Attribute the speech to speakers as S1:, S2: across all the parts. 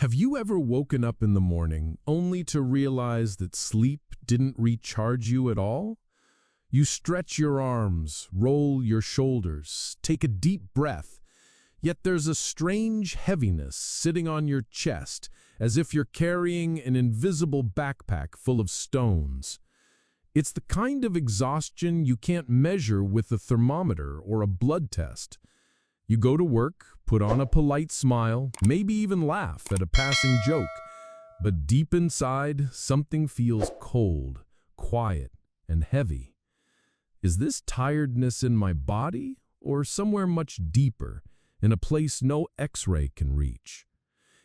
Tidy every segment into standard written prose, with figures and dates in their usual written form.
S1: Have you ever woken up in the morning only to realize that sleep didn't recharge you at all? You stretch your arms, roll your shoulders, take a deep breath, yet there's a strange heaviness sitting on your chest, as if you're carrying an invisible backpack full of stones. It's the kind of exhaustion you can't measure with a thermometer or a blood test. You go to work, put on a polite smile, maybe even laugh at a passing joke, but deep inside, something feels cold, quiet, and heavy. Is this tiredness in my body, or somewhere much deeper, in a place no X-ray can reach?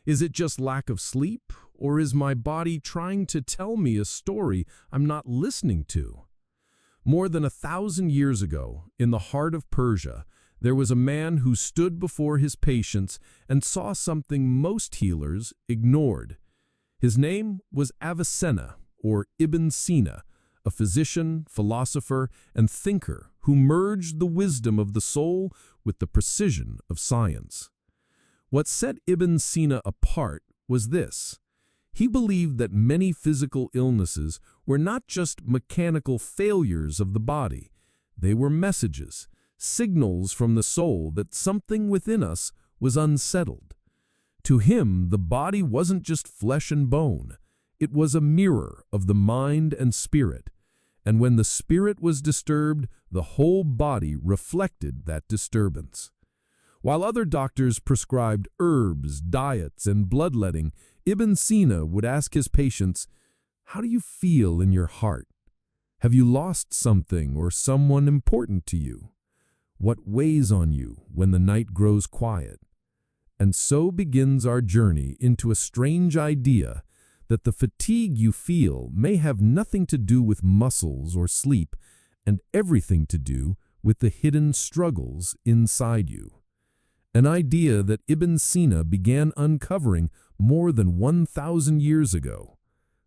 S1: Is it just lack of sleep, or is my body trying to tell me a story I'm not listening to? More than 1,000 years ago, in the heart of Persia, there was a man who stood before his patients and saw something most healers ignored. His name was Avicenna, or Ibn Sina, a physician, philosopher, and thinker who merged the wisdom of the soul with the precision of science. What set Ibn Sina apart was this: he believed that many physical illnesses were not just mechanical failures of the body, they were messages, signals from the soul that something within us was unsettled. To him, the body wasn't just flesh and bone, it was a mirror of the mind and spirit, and when the spirit was disturbed, the whole body reflected that disturbance. While other doctors prescribed herbs, diets, and bloodletting, Ibn Sina would ask his patients, "How do you feel in your heart? Have you lost something or someone important to you? What weighs on you when the night grows quiet?" And so begins our journey into a strange idea that the fatigue you feel may have nothing to do with muscles or sleep, and everything to do with the hidden struggles inside you. An idea that Ibn Sina began uncovering more than 1,000 years ago.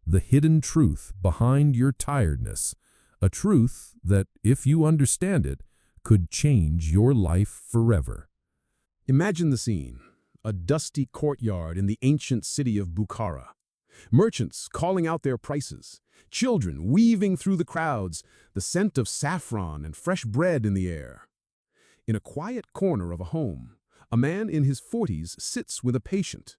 S1: The hidden truth behind your tiredness, a truth that, if you understand it, could change your life forever.
S2: Imagine the scene: a dusty courtyard in the ancient city of Bukhara. Merchants calling out their prices, children weaving through the crowds, the scent of saffron and fresh bread in the air. In a quiet corner of a home, a man in his 40s sits with a patient.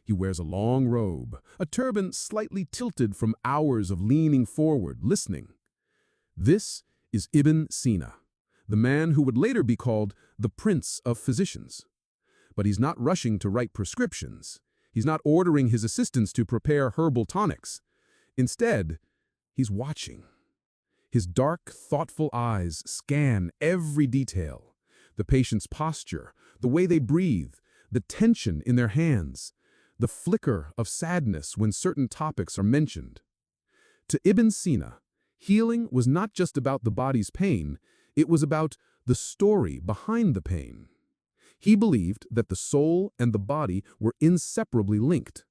S2: He wears a long robe, a turban slightly tilted from hours of leaning forward, listening. This is Ibn Sina, the man who would later be called the Prince of Physicians. But he's not rushing to write prescriptions. He's not ordering his assistants to prepare herbal tonics. Instead, he's watching. His dark, thoughtful eyes scan every detail: the patient's posture, the way they breathe, the tension in their hands, the flicker of sadness when certain topics are mentioned. To Ibn Sina, healing was not just about the body's pain, it was about the story behind the pain. He believed that the soul and the body were inseparably linked.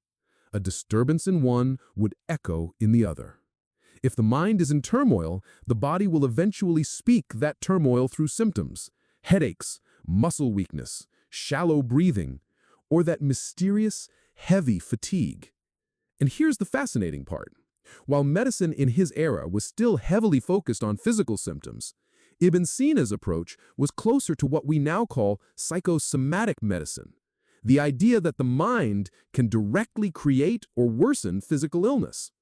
S2: A disturbance in one would echo in the other. If the mind is in turmoil, the body will eventually speak that turmoil through symptoms: headaches, muscle weakness, shallow breathing, or that mysterious, heavy fatigue. And here's the fascinating part. While medicine in his era was still heavily focused on physical symptoms, Ibn Sina's approach was closer to what we now call psychosomatic medicine, the idea that the mind can directly create or worsen physical illness.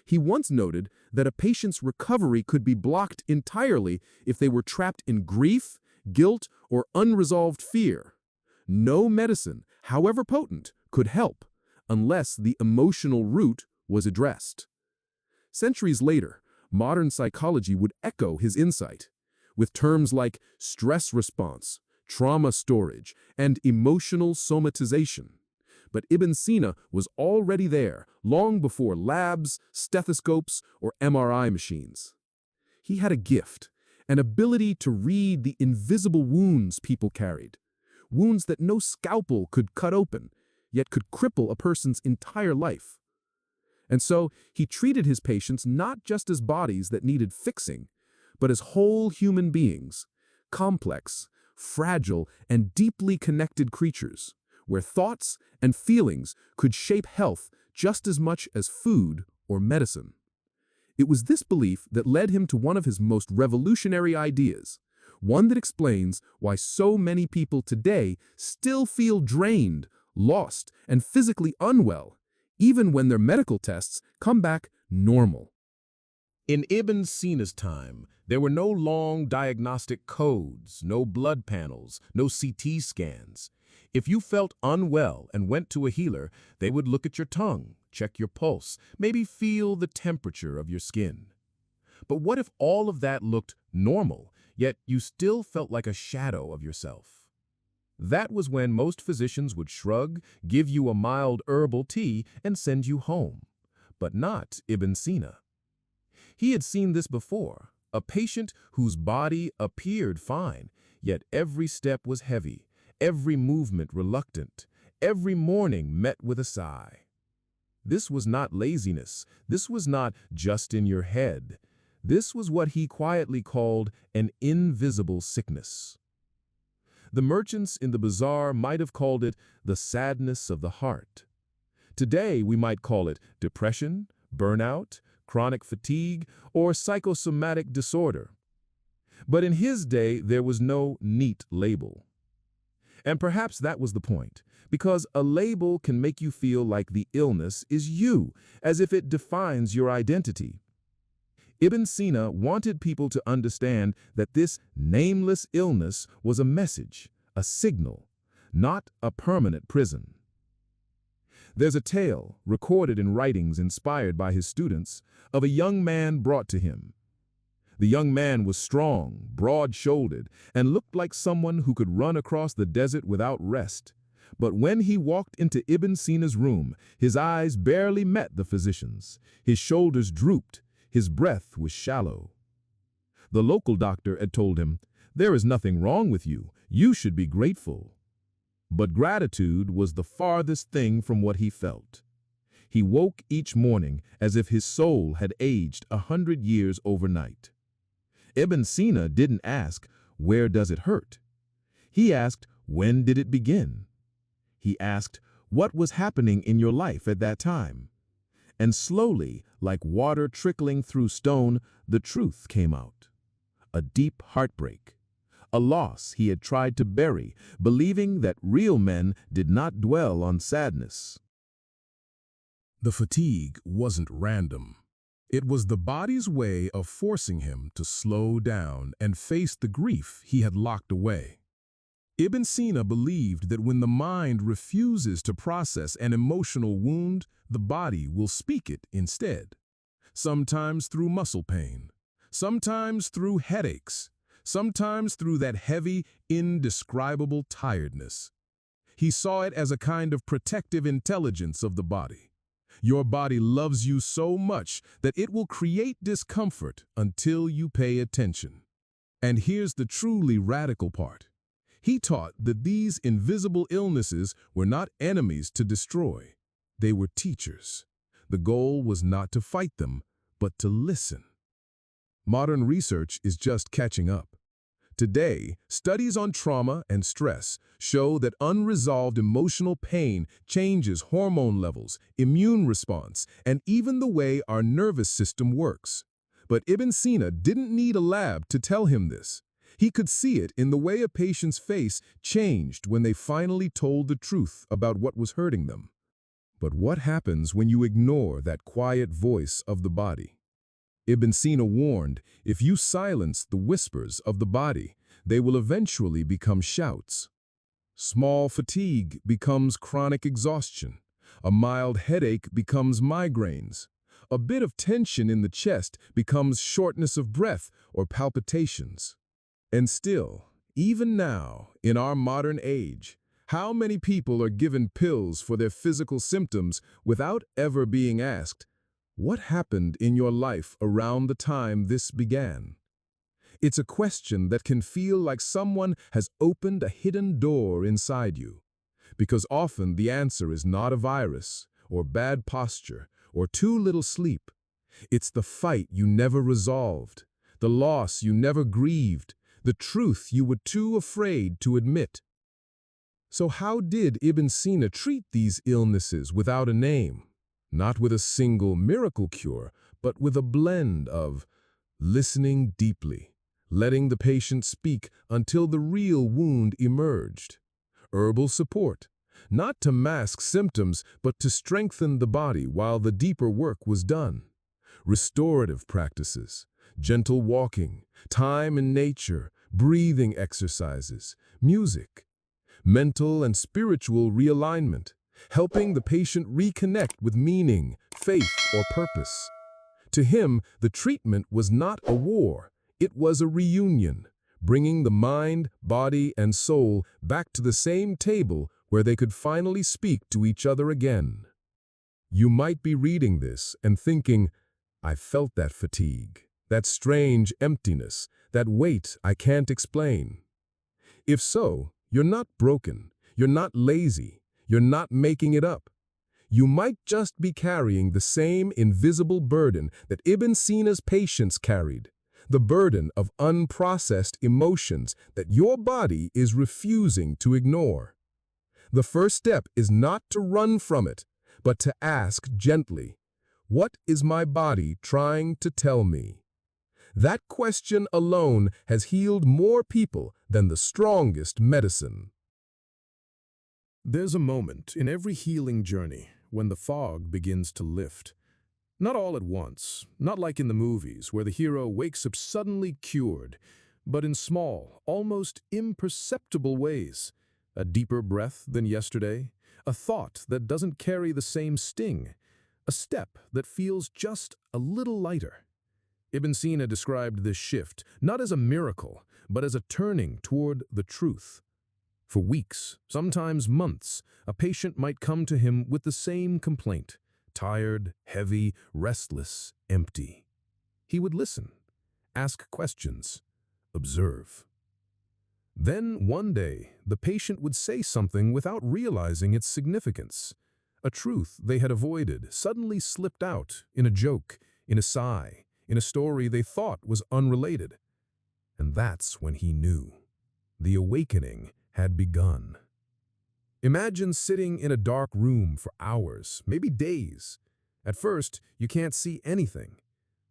S2: He once noted that a patient's recovery could be blocked entirely if they were trapped in grief, guilt, or unresolved fear. No medicine, however potent, could help unless the emotional root was addressed. Centuries later, modern psychology would echo his insight, with terms like stress response, trauma storage, and emotional somatization. But Ibn Sina was already there long before labs, stethoscopes, or MRI machines. He had a gift, an ability to read the invisible wounds people carried, wounds that no scalpel could cut open, yet could cripple a person's entire life. And so he treated his patients not just as bodies that needed fixing, but as whole human beings, complex, fragile, and deeply connected creatures, where thoughts and feelings could shape health just as much as food or medicine. It was this belief that led him to one of his most revolutionary ideas, one that explains why so many people today still feel drained, lost, and physically unwell, even when their medical tests come back normal.
S1: In Ibn Sina's time, there were no long diagnostic codes, no blood panels, no CT scans. If you felt unwell and went to a healer, they would look at your tongue, check your pulse, maybe feel the temperature of your skin. But what if all of that looked normal, yet you still felt like a shadow of yourself? That was when most physicians would shrug, give you a mild herbal tea, and send you home. But not Ibn Sina. He had seen this before, a patient whose body appeared fine, yet every step was heavy, every movement reluctant, every morning met with a sigh. This was not laziness, this was not just in your head. This was what he quietly called an invisible sickness. The merchants in the bazaar might have called it the sadness of the heart. Today we might call it depression, burnout, chronic fatigue, or psychosomatic disorder. But in his day, there was no neat label. And perhaps that was the point, because a label can make you feel like the illness is you, as if it defines your identity. Ibn Sina wanted people to understand that this nameless illness was a message, a signal, not a permanent prison. There's a tale, recorded in writings inspired by his students, of a young man brought to him. The young man was strong, broad-shouldered, and looked like someone who could run across the desert without rest. But when he walked into Ibn Sina's room, his eyes barely met the physician's. His shoulders drooped, his breath was shallow. The local doctor had told him, "There is nothing wrong with you. You should be grateful." But gratitude was the farthest thing from what he felt. He woke each morning as if his soul had aged 100 years overnight. Ibn Sina didn't ask, "Where does it hurt?" He asked, "When did it begin?" He asked, "What was happening in your life at that time?" And slowly, like water trickling through stone, the truth came out. A deep heartbreak. A loss he had tried to bury, believing that real men did not dwell on sadness.
S2: The fatigue wasn't random. It was the body's way of forcing him to slow down and face the grief he had locked away. Ibn Sina believed that when the mind refuses to process an emotional wound, the body will speak it instead. Sometimes through muscle pain, sometimes through headaches, sometimes through that heavy, indescribable tiredness. He saw it as a kind of protective intelligence of the body. Your body loves you so much that it will create discomfort until you pay attention. And here's the truly radical part. He taught that these invisible illnesses were not enemies to destroy. They were teachers. The goal was not to fight them, but to listen. Modern research is just catching up. Today, studies on trauma and stress show that unresolved emotional pain changes hormone levels, immune response, and even the way our nervous system works. But Ibn Sina didn't need a lab to tell him this. He could see it in the way a patient's face changed when they finally told the truth about what was hurting them. But what happens when you ignore that quiet voice of the body? Ibn Sina warned, if you silence the whispers of the body, they will eventually become shouts. Small fatigue becomes chronic exhaustion. A mild headache becomes migraines. A bit of tension in the chest becomes shortness of breath or palpitations. And still, even now, in our modern age, how many people are given pills for their physical symptoms without ever being asked, what happened in your life around the time this began? It's a question that can feel like someone has opened a hidden door inside you, because often the answer is not a virus, or bad posture, or too little sleep. It's the fight you never resolved, the loss you never grieved, the truth you were too afraid to admit. So how did Ibn Sina treat these illnesses without a name? Not with a single miracle cure, but with a blend of listening deeply, letting the patient speak until the real wound emerged. Herbal support, not to mask symptoms, but to strengthen the body while the deeper work was done. Restorative practices, gentle walking, time in nature, breathing exercises, music. Mental and spiritual realignment, helping the patient reconnect with meaning, faith, or purpose. To him, the treatment was not a war, it was a reunion, bringing the mind, body, and soul back to the same table where they could finally speak to each other again. You might be reading this and thinking, I felt that fatigue, that strange emptiness, that weight I can't explain. If so, you're not broken, you're not lazy, you're not making it up. You might just be carrying the same invisible burden that Ibn Sina's patients carried, the burden of unprocessed emotions that your body is refusing to ignore. The first step is not to run from it, but to ask gently, what is my body trying to tell me? That question alone has healed more people than the strongest medicine. There's a moment in every healing journey when the fog begins to lift. Not all at once, not like in the movies where the hero wakes up suddenly cured, but in small, almost imperceptible ways. A deeper breath than yesterday, a thought that doesn't carry the same sting, a step that feels just a little lighter. Ibn Sina described this shift not as a miracle, but as a turning toward the truth. For weeks, sometimes months, a patient might come to him with the same complaint, tired, heavy, restless, empty. He would listen, ask questions, observe. Then one day, the patient would say something without realizing its significance. A truth they had avoided suddenly slipped out in a joke, in a sigh, in a story they thought was unrelated. And that's when he knew. The awakening had begun. Imagine sitting in a dark room for hours, maybe days. At first, you can't see anything.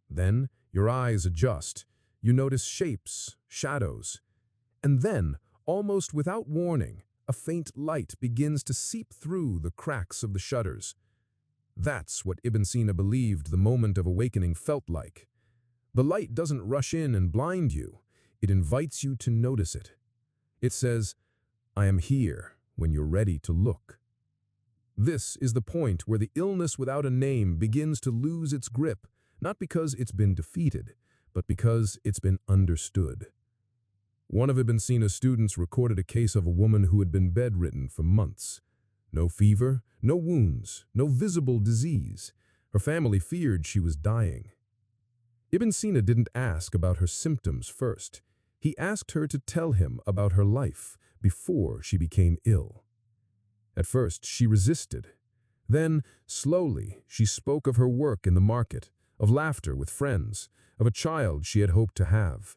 S2: Then, your eyes adjust. You notice shapes, shadows. And then, almost without warning, a faint light begins to seep through the cracks of the shutters. That's what Ibn Sina believed the moment of awakening felt like. The light doesn't rush in and blind you. It invites you to notice it. It says, I am here when you're ready to look. This is the point where the illness without a name begins to lose its grip, not because it's been defeated, but because it's been understood. One of Ibn Sina's students recorded a case of a woman who had been bedridden for months. No fever, no wounds, no visible disease. Her family feared she was dying. Ibn Sina didn't ask about her symptoms first. He asked her to tell him about her life before she became ill. At first, she resisted. Then, slowly, she spoke of her work in the market, of laughter with friends, of a child she had hoped to have.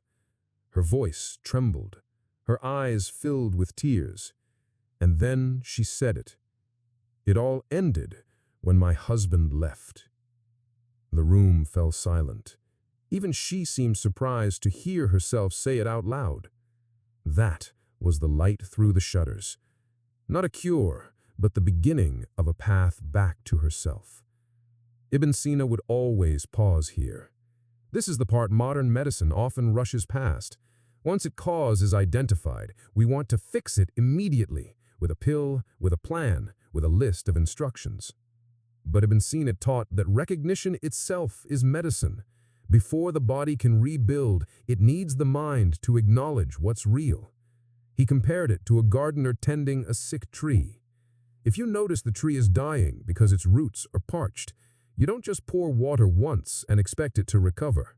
S2: Her voice trembled, her eyes filled with tears. And then she said it. It all ended when my husband left. The room fell silent. Even she seemed surprised to hear herself say it out loud. That was the light through the shutters. Not a cure, but the beginning of a path back to herself. Ibn Sina would always pause here. This is the part modern medicine often rushes past. Once a cause is identified, we want to fix it immediately, with a pill, with a plan, with a list of instructions. But Ibn Sina taught that recognition itself is medicine. Before the body can rebuild, it needs the mind to acknowledge what's real. He compared it to a gardener tending a sick tree. If you notice the tree is dying because its roots are parched, you don't just pour water once and expect it to recover.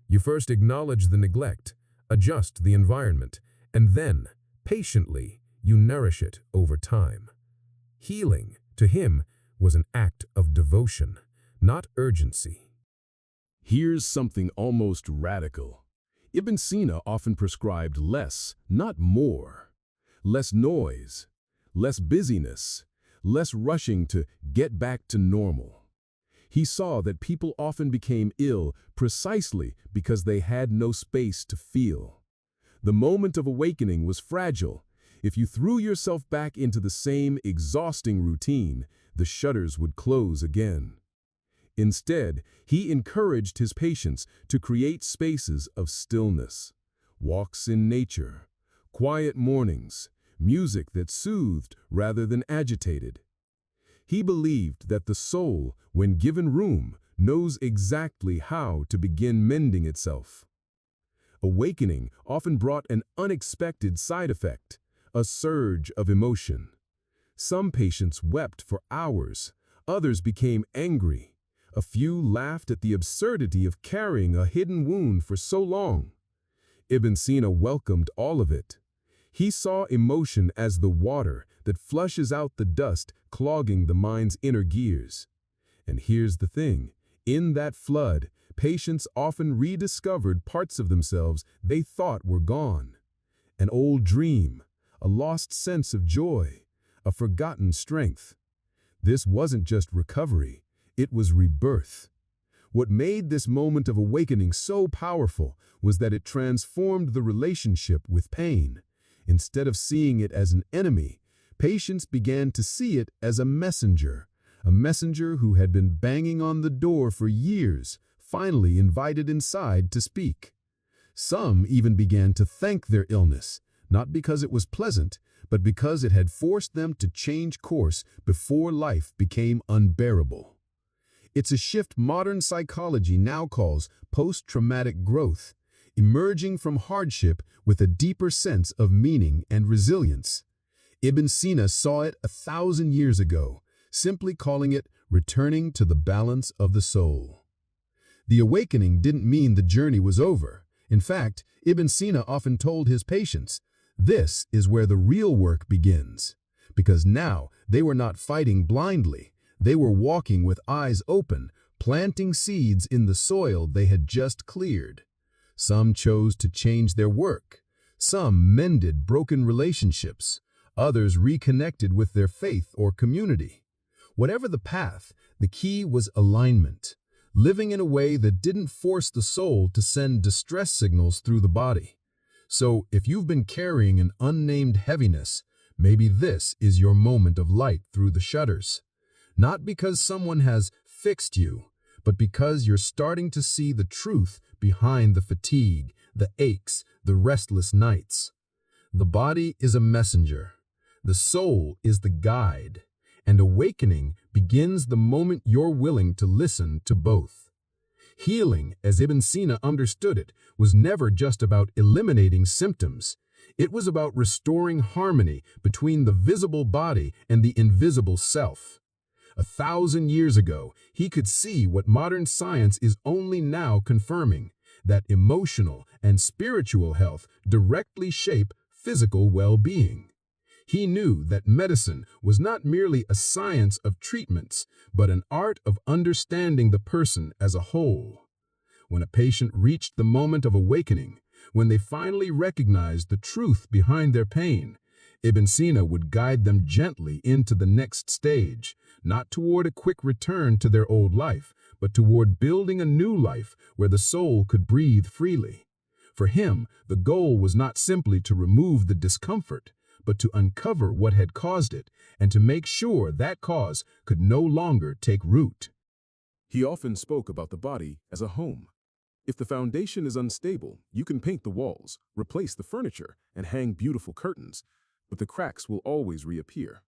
S2: You first acknowledge the neglect, adjust the environment, and then, patiently, you nourish it over time. Healing, to him, was an act of devotion, not urgency.
S1: Here's something almost radical. Ibn Sina often prescribed less, not more. Less noise,
S2: less busyness, less rushing to get back to normal. He saw that people often became ill precisely because they had no space to feel. The moment of awakening was fragile. If you threw yourself back into the same exhausting routine, the shutters would close again. Instead, he encouraged his patients to create spaces of stillness, walks in nature, quiet mornings, music that soothed rather than agitated. He believed that the soul, when given room, knows exactly how to begin mending itself. Awakening often brought an unexpected side effect, a surge of emotion. Some patients wept for hours, others became angry. A few laughed at the absurdity of carrying a hidden wound for so long. Ibn Sina welcomed all of it. He saw emotion as the water that flushes out the dust clogging the mind's inner gears. And here's the thing, in that flood, patients often rediscovered parts of themselves they thought were gone. An old dream, a lost sense of joy, a forgotten strength. This wasn't just recovery, it was rebirth. What made this moment of awakening so powerful was that it transformed the relationship with pain. Instead of seeing it as an enemy, patients began to see it as a messenger who had been banging on the door for years, finally invited inside to speak. Some even began to thank their illness, not because it was pleasant, but because it had forced them to change course before life became unbearable. It's a shift modern psychology now calls post-traumatic growth, emerging from hardship with a deeper sense of meaning and resilience. Ibn Sina saw it 1,000 years ago, simply calling it returning to the balance of the soul. The awakening didn't mean the journey was over. In fact, Ibn Sina often told his patients, this is where the real work begins. Because now they were not fighting blindly. They were walking with eyes open, planting seeds in the soil they had just cleared. Some chose to change their work. Some mended broken relationships. Others reconnected with their faith or community. Whatever the path, the key was alignment, living in a way that didn't force the soul to send distress signals through the body. So, if you've been carrying an unnamed heaviness, maybe this is your moment of light through the shutters. Not because someone has fixed you, but because you're starting to see the truth behind the fatigue, the aches, the restless nights. The body is a messenger. The soul is the guide. And awakening begins the moment you're willing to listen to both. Healing, as Ibn Sina understood it, was never just about eliminating symptoms. It was about restoring harmony between the visible body and the invisible self. 1,000 years ago, he could see what modern science is only now confirming, that emotional and spiritual health directly shape physical well-being. He knew that medicine was not merely a science of treatments, but an art of understanding the person as a whole. When a patient reached the moment of awakening, when they finally recognized the truth behind their pain, Ibn Sina would guide them gently into the next stage, not toward a quick return to their old life, but toward building a new life where the soul could breathe freely. For him, the goal was not simply to remove the discomfort, but to uncover what had caused it and to make sure that cause could no longer take root.
S1: He often spoke about the body as a home. If the foundation is unstable, you can paint the walls, replace the furniture, and hang beautiful curtains, but the cracks will always reappear.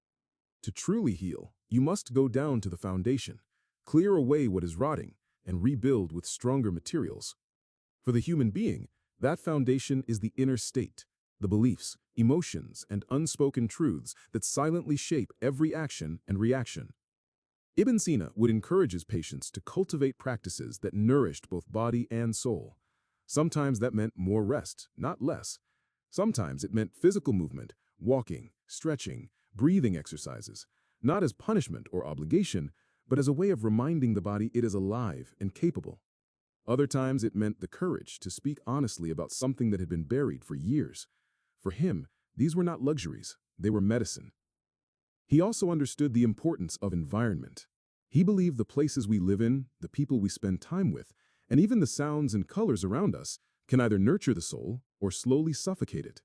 S1: To truly heal, you must go down to the foundation, clear away what is rotting, and rebuild with stronger materials. For the human being, that foundation is the inner state, the beliefs, emotions, and unspoken truths that silently shape every action and reaction. Ibn Sina would encourage his patients to cultivate practices that nourished both body and soul. Sometimes that meant more rest, not less. Sometimes it meant physical movement, walking, stretching, breathing exercises, not as punishment or obligation, but as a way of reminding the body it is alive and capable. Other times it meant the courage to speak honestly about something that had been buried for years. For him, these were not luxuries, they were medicine.
S2: He also understood the importance of environment. He believed the places we live in, the people we spend time with, and even the sounds and colors around us can either nurture the soul or slowly suffocate it.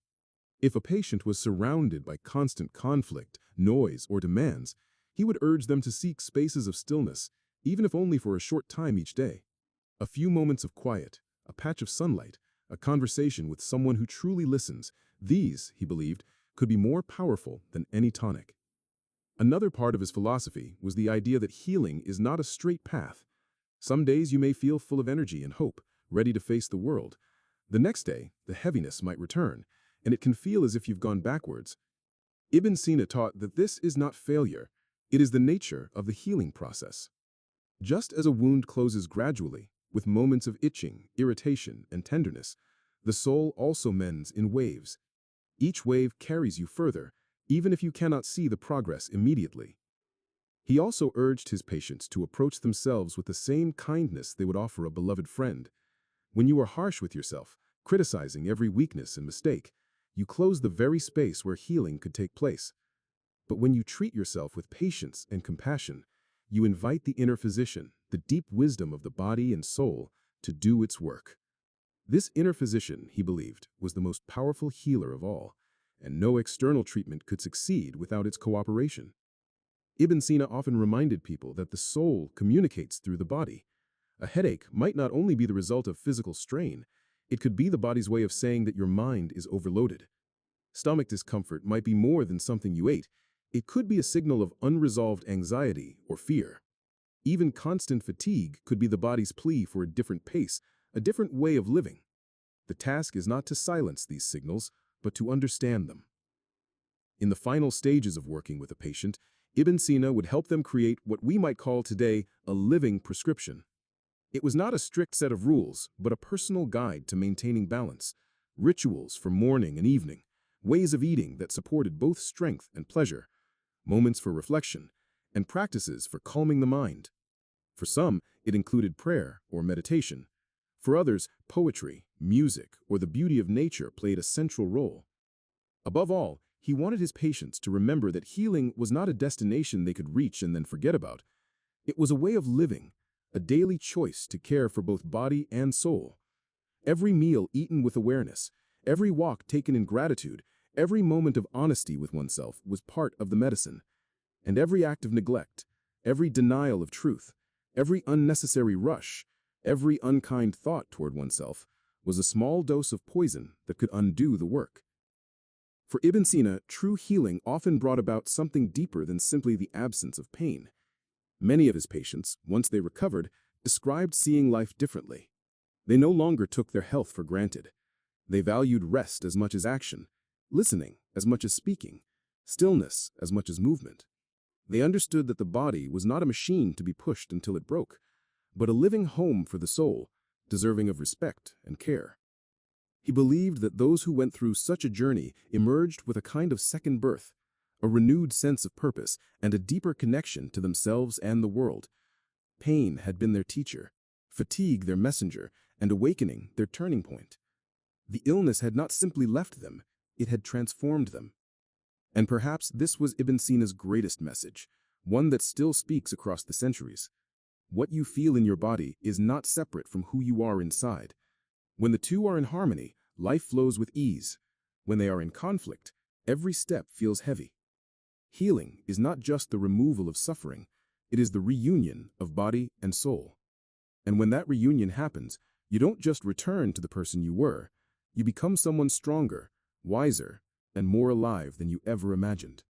S2: If a patient was surrounded by constant conflict, noise, or demands, he would urge them to seek spaces of stillness, even if only for a short time each day. A few moments of quiet, a patch of sunlight, a conversation with someone who truly listens, these, he believed, could be more powerful than any tonic. Another part of his philosophy was the idea that healing is not a straight path. Some days you may feel full of energy and hope, ready to face the world. The next day, the heaviness might return, and it can feel as if you've gone backwards. Ibn Sina taught that this is not failure, it is the nature of the healing process. Just as a wound closes gradually, with moments of itching, irritation, and tenderness, the soul also mends in waves. Each wave carries you further, even if you cannot see the progress immediately. He also urged his patients to approach themselves with the same kindness they would offer a beloved friend. When you are harsh with yourself, criticizing every weakness and mistake, you close the very space where healing could take place. But when you treat yourself with patience and compassion, you invite the inner physician, the deep wisdom of the body and soul, to do its work. This inner physician, he believed, was the most powerful healer of all, and no external treatment could succeed without its cooperation. Ibn Sina often reminded people that the soul communicates through the body. A headache might not only be the result of physical strain, it could be the body's way of saying that your mind is overloaded. Stomach discomfort might be more than something you ate. It could be a signal of unresolved anxiety or fear. Even constant fatigue could be the body's plea for a different pace, a different way of living. The task is not to silence these signals, but to understand them. In the final stages of working with a patient, Ibn Sina would help them create what we might call today a living prescription. It was not a strict set of rules, but a personal guide to maintaining balance, rituals for morning and evening, ways of eating that supported both strength and pleasure, moments for reflection, and practices for calming the mind. For some, it included prayer or meditation. For others, poetry, music, or the beauty of nature played a central role. Above all, he wanted his patients to remember that healing was not a destination they could reach and then forget about. It was a way of living, a daily choice to care for both body and soul. Every meal eaten with awareness, every walk taken in gratitude, every moment of honesty with oneself was part of the medicine. And every act of neglect, every denial of truth, every unnecessary rush, every unkind thought toward oneself was a small dose of poison that could undo the work. For Ibn Sina, true healing often brought about something deeper than simply the absence of pain. Many of his patients, once they recovered, described seeing life differently. They no longer took their health for granted. They valued rest as much as action, listening as much as speaking, stillness as much as movement. They understood that the body was not a machine to be pushed until it broke, but a living home for the soul, deserving of respect and care. He believed that those who went through such a journey emerged with a kind of second birth, a renewed sense of purpose, and a deeper connection to themselves and the world. Pain had been their teacher, fatigue their messenger, and awakening their turning point. The illness had not simply left them, it had transformed them. And perhaps this was Ibn Sina's greatest message, one that still speaks across the centuries. What you feel in your body is not separate from who you are inside. When the two are in harmony, life flows with ease. When they are in conflict, every step feels heavy. Healing is not just the removal of suffering, it is the reunion of body and soul. And when that reunion happens, you don't just return to the person you were, you become someone stronger, wiser, and more alive than you ever imagined.